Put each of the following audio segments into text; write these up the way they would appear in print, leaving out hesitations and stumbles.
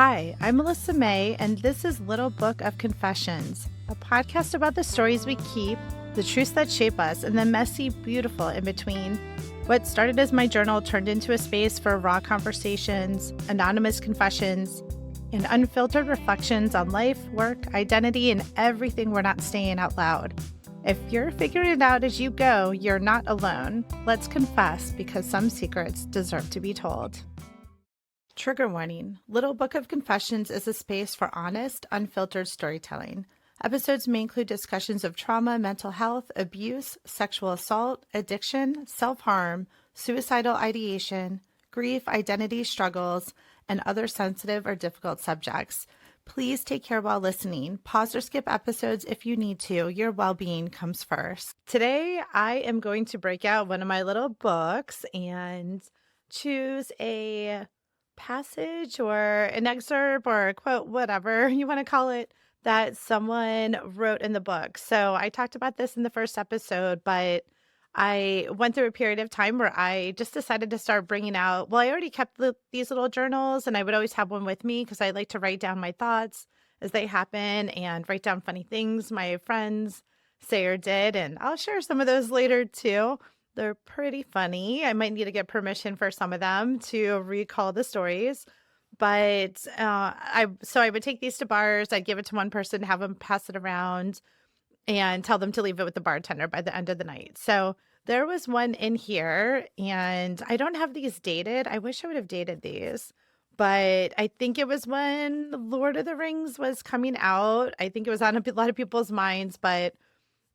Hi, I'm Melissa May, and this is Little Book of Confessions, a podcast about the stories we keep, the truths that shape us, and the messy, beautiful in between. What started as my journal turned into a space for raw conversations, anonymous confessions, and unfiltered reflections on life, work, identity, and everything we're not saying out loud. If you're figuring it out as you go, you're not alone. Let's confess, because some secrets deserve to be told. Trigger warning. Little Book of Confessions is a space for honest, unfiltered storytelling. Episodes may include discussions of trauma, mental health, abuse, sexual assault, addiction, self-harm, suicidal ideation, grief, identity struggles, and other sensitive or difficult subjects. Please take care while listening. Pause or skip episodes if you need to. Your well-being comes first. Today, I am going to break out one of my little books and choose a passage or an excerpt or a quote, whatever you want to call it, that someone wrote in the book. So I talked about this in the first episode, but I went through a period of time where I just decided to start bringing out, well, I already kept these little journals, and I would always have one with me because I like to write down my thoughts as they happen and write down funny things my friends say or did. And I'll share some of those later too. They're pretty funny. I might need to get permission for some of them to recall the stories. But I would take these to bars. I'd give it to one person, have them pass it around, and tell them to leave it with the bartender by the end of the night. So there was one in here, and I don't have these dated. I wish I would have dated these, but I think it was when Lord of the Rings was coming out. I think it was on a lot of people's minds, but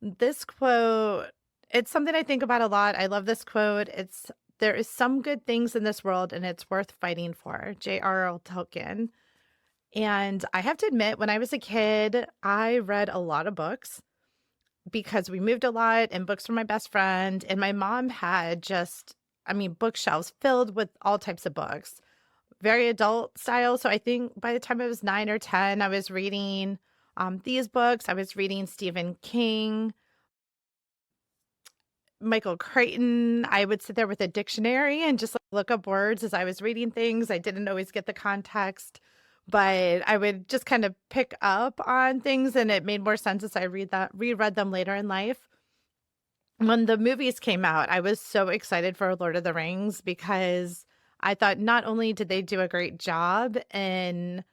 this quote, it's something I think about a lot. I love this quote. There is some good things in this world and it's worth fighting for. J.R.R. Tolkien. And I have to admit, when I was a kid, I read a lot of books because we moved a lot and books were my best friend. And my mom had bookshelves filled with all types of books, very adult style. So I think by the time I was 9 or 10, I was reading these books. I was reading Stephen King, Michael Crichton. I would sit there with a dictionary and just look up words as I was reading things. I didn't always get the context, but I would just kind of pick up on things, and it made more sense as I reread them later in life. When the movies came out, I was so excited for Lord of the Rings because I thought not only did they do a great job in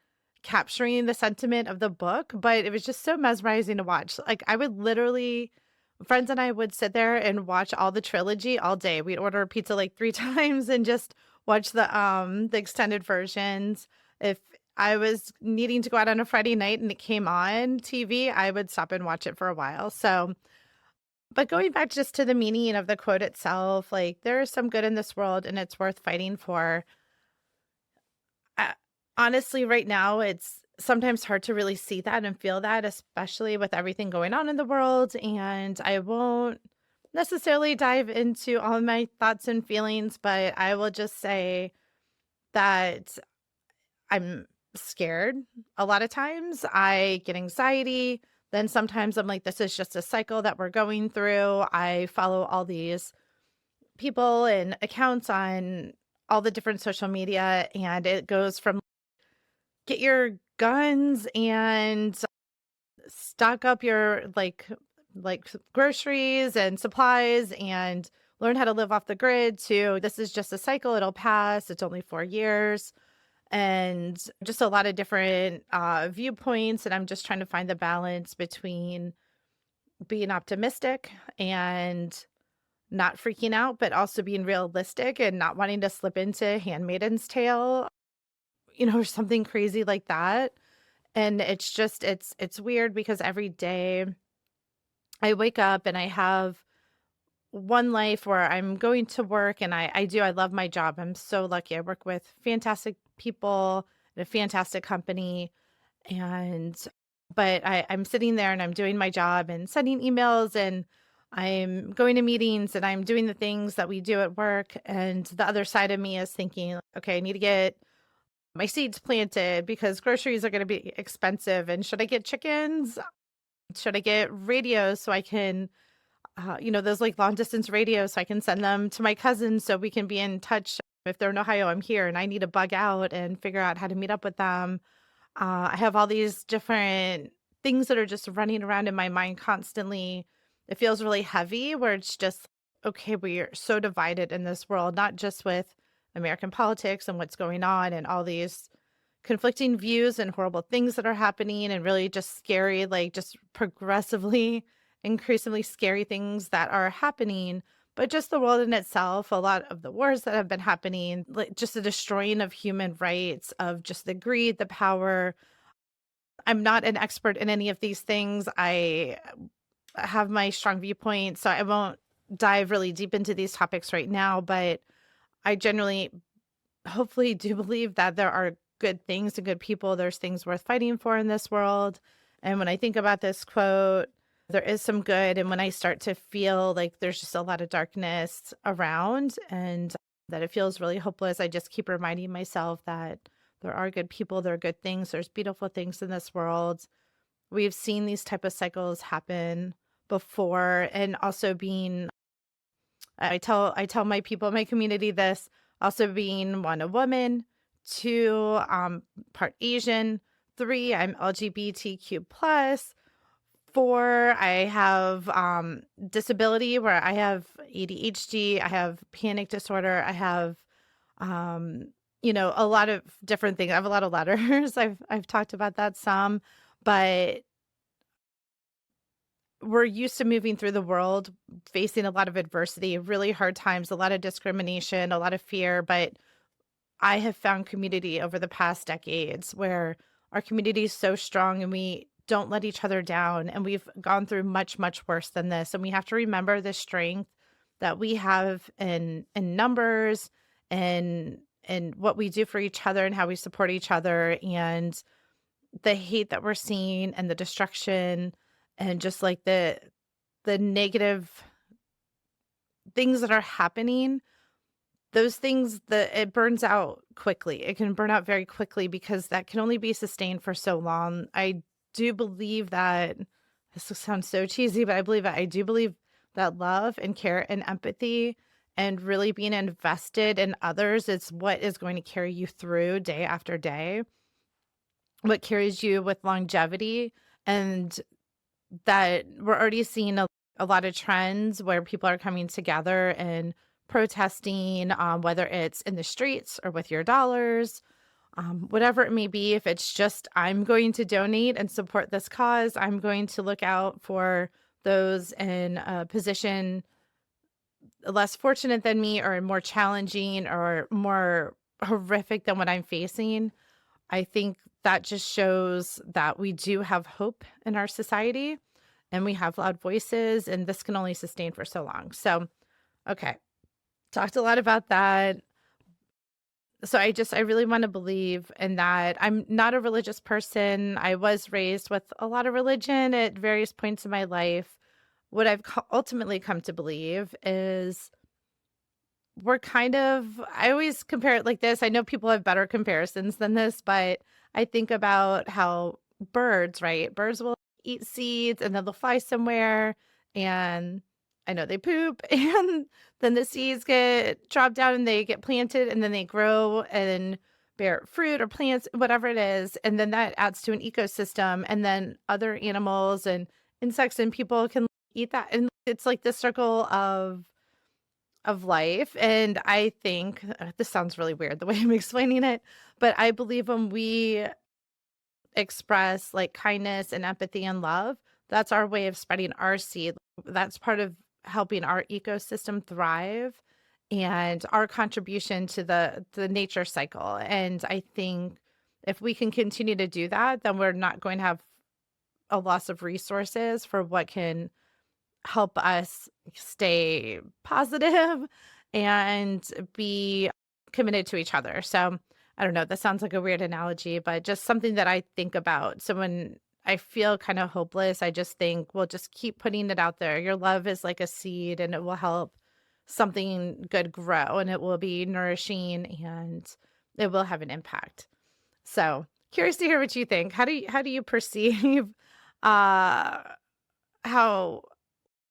capturing the sentiment of the book, but it was just so mesmerizing to watch. Like, I would literally, friends and I would sit there and watch all the trilogy all day. We'd order pizza like 3 times and just watch the extended versions. If I was needing to go out on a Friday night and it came on TV, I would stop and watch it for a while. So, but going back just to the meaning of the quote itself, like, there is some good in this world and it's worth fighting for. Uh, Honestly, right now, it's sometimes hard to really see that and feel that, especially with everything going on in the world. And I won't necessarily dive into all of my thoughts and feelings, but I will just say that I'm scared. A lot of times I get anxiety. Then sometimes I'm like, this is just a cycle that we're going through. I follow all these people and accounts on all the different social media, and it goes from get your guns and stock up your groceries and supplies and learn how to live off the grid to this is just a cycle, it'll pass, it's only 4 years, and just a lot of different viewpoints. And I'm just trying to find the balance between being optimistic and not freaking out, but also being realistic and not wanting to slip into Handmaiden's Tale, or something crazy like that. And it's weird because every day I wake up and I have one life where I'm going to work, and I love my job. I'm so lucky. I work with fantastic people and a fantastic company. And but I'm sitting there and I'm doing my job and sending emails, and I'm going to meetings, and I'm doing the things that we do at work. And the other side of me is thinking, okay, I need to get my seeds planted because groceries are going to be expensive. And should I get chickens? Should I get radios so I can, those like long distance radios so I can send them to my cousins so we can be in touch If they're in Ohio, I'm here and I need to bug out and figure out how to meet up with them. I have all these different things that are just running around in my mind constantly. It feels really heavy where it's just, okay, we are so divided in this world, not just with American politics and what's going on and all these conflicting views and horrible things that are happening and really just scary, like just progressively, increasingly scary things that are happening. But just the world in itself, a lot of the wars that have been happening, like just the destroying of human rights, of just the greed, the power. I'm not an expert in any of these things. I have my strong viewpoints, so I won't dive really deep into these topics right now. But I generally hopefully do believe that there are good things and good people. There's things worth fighting for in this world. And when I think about this quote, there is some good. And when I start to feel like there's just a lot of darkness around and that it feels really hopeless, I just keep reminding myself that there are good people, there are good things, there's beautiful things in this world. We've seen these type of cycles happen before, and also being I tell my people, my community this, also being one, a woman, two, part Asian, three, I'm LGBTQ plus, four, I have disability where I have ADHD, I have panic disorder, I have a lot of different things. I have a lot of letters. I've talked about that some, but we're used to moving through the world, facing a lot of adversity, really hard times, a lot of discrimination, a lot of fear. But I have found community over the past decades where our community is so strong and we don't let each other down. And we've gone through much, much worse than this. And we have to remember the strength that we have in numbers and what we do for each other and how we support each other, and the hate that we're seeing and the destruction and just like the negative things that are happening. Those things, that it burns out quickly. It can burn out very quickly because that can only be sustained for so long. I do believe that this sounds so cheesy, but I do believe that love and care and empathy and really being invested in others is what is going to carry you through day after day, what carries you with longevity. And that we're already seeing a lot of trends where people are coming together and protesting, whether it's in the streets or with your dollars, whatever it may be. If it's just, I'm going to donate and support this cause, I'm going to look out for those in a position less fortunate than me or more challenging or more horrific than what I'm facing. I think that just shows that we do have hope in our society and we have loud voices, and this can only sustain for so long. So, okay, talked a lot about that. So I really want to believe in that. I'm not a religious person. I was raised with a lot of religion at various points in my life. What I've ultimately come to believe is we're kind of, I always compare it like this. I know people have better comparisons than this, but I think about how birds, right? Birds will eat seeds and then they'll fly somewhere, and I know they poop and then the seeds get dropped down and they get planted and then they grow and bear fruit or plants, whatever it is. And then that adds to an ecosystem, and then other animals and insects and people can eat that. And it's like this circle of life. And I think this sounds really weird the way I'm explaining it, but I believe when we express like kindness and empathy and love, that's our way of spreading our seed. That's part of helping our ecosystem thrive and our contribution to the nature cycle. And I think if we can continue to do that, then we're not going to have a loss of resources for what can help us stay positive and be committed to each other. So I don't know, that sounds like a weird analogy, but just something that I think about. So when I feel kind of hopeless, I just think, well, just keep putting it out there. Your love is like a seed and it will help something good grow, and it will be nourishing and it will have an impact. So curious to hear what you think. How do you perceive uh how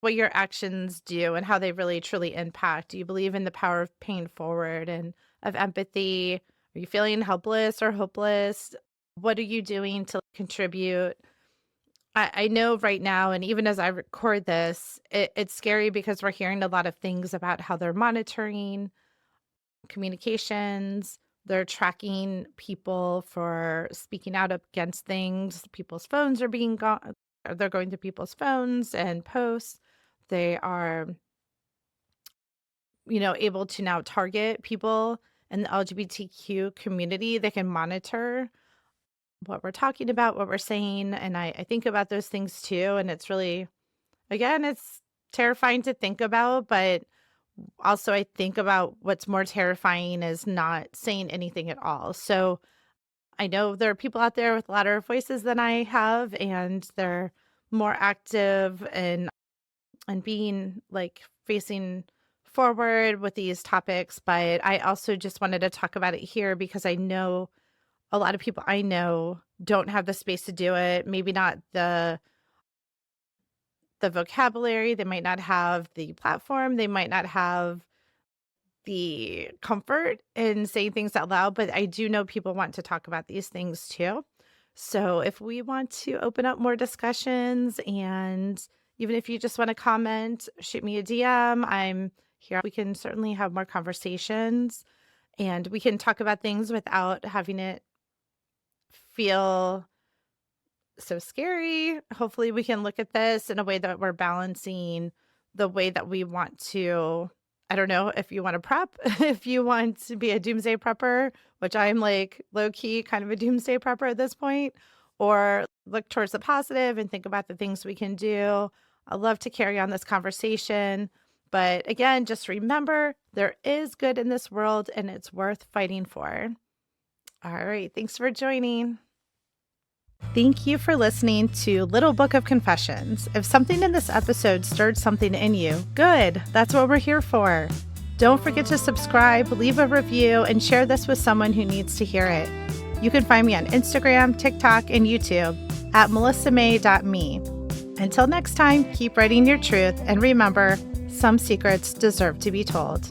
what your actions do and how they really truly impact? Do you believe in the power of paying forward and of empathy? Are you feeling helpless or hopeless? What are you doing to contribute? I know right now, and even as I record this, it's scary because we're hearing a lot of things about how they're monitoring communications. They're tracking people for speaking out against things. People's phones are being gone. They're going to people's phones and posts. They are, able to now target people in the LGBTQ community. They can monitor what we're talking about, what we're saying. And I think about those things too. And it's really, again, it's terrifying to think about, but also I think about what's more terrifying is not saying anything at all. So I know there are people out there with louder voices than I have, and they're more active and being like facing forward with these topics. But I also just wanted to talk about it here because I know a lot of people I know don't have the space to do it. Maybe not the vocabulary, they might not have the platform, they might not have the comfort in saying things out loud, but I do know people want to talk about these things too. So if we want to open up more discussions, and even if you just want to comment, shoot me a DM. I'm here. We can certainly have more conversations, and we can talk about things without having it feel so scary. Hopefully we can look at this in a way that we're balancing the way that we want to. I don't know if you want to prep, if you want to be a doomsday prepper, which I'm like low key kind of a doomsday prepper at this point, or look towards the positive and think about the things we can do. I love to carry on this conversation. But again, just remember there is good in this world and it's worth fighting for. All right. Thanks for joining. Thank you for listening to Little Book of Confessions. If something in this episode stirred something in you, good. That's what we're here for. Don't forget to subscribe, leave a review, and share this with someone who needs to hear it. You can find me on Instagram, TikTok, and YouTube at melissamay.me. Until next time, keep writing your truth, and remember, some secrets deserve to be told.